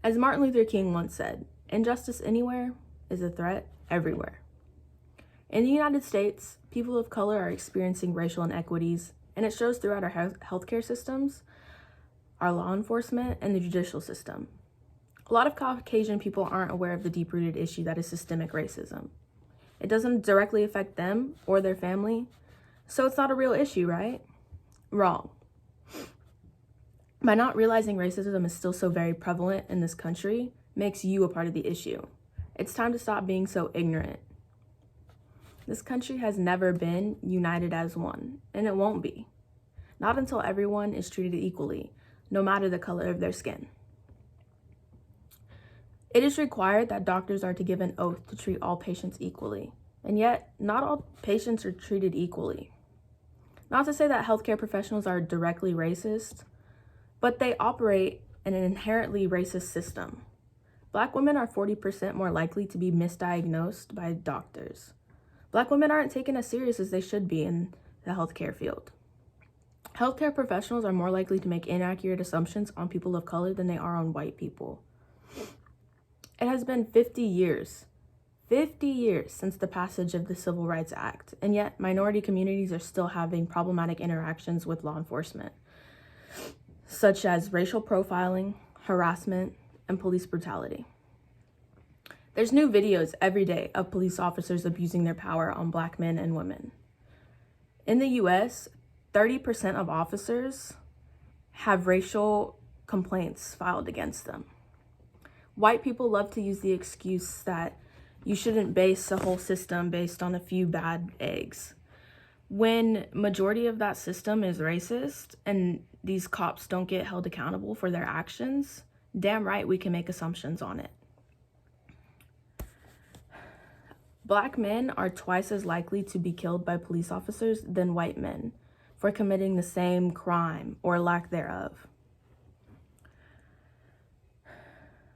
As Martin Luther King once said, injustice anywhere is a threat everywhere. In the United States, people of color are experiencing racial inequities, and it shows throughout our healthcare systems, our law enforcement, and the judicial system. A lot of Caucasian people aren't aware of the deep-rooted issue that is systemic racism. It doesn't directly affect them or their family, so it's not a real issue, right? Wrong. By not realizing racism is still so very prevalent in this country makes you a part of the issue. It's time to stop being so ignorant. This country has never been united as one, and it won't be. Not until everyone is treated equally, no matter the color of their skin. It is required that doctors are to give an oath to treat all patients equally, and yet not all patients are treated equally. Not to say that healthcare professionals are directly racist, but they operate in an inherently racist system. Black women are 40% more likely to be misdiagnosed by doctors. Black women aren't taken as serious as they should be in the healthcare field. Healthcare professionals are more likely to make inaccurate assumptions on people of color than they are on white people. It has been 50 years since the passage of the Civil Rights Act, and yet minority communities are still having problematic interactions with law enforcement, such as racial profiling, harassment, and police brutality. There's new videos every day of police officers abusing their power on Black men and women. In the US, 30% of officers have racial complaints filed against them. White people love to use the excuse that you shouldn't base the whole system based on a few bad eggs. When majority of that system is racist and these cops don't get held accountable for their actions, damn right we can make assumptions on it. Black men are twice as likely to be killed by police officers than white men for committing the same crime or lack thereof.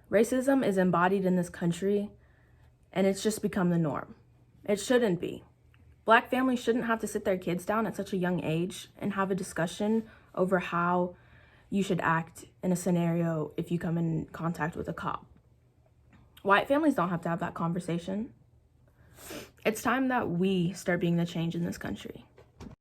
Racism is embodied in this country, and it's just become the norm. It shouldn't be. Black families shouldn't have to sit their kids down at such a young age and have a discussion over how you should act in a scenario if you come in contact with a cop. White families don't have to have that conversation. It's time that we start being the change in this country.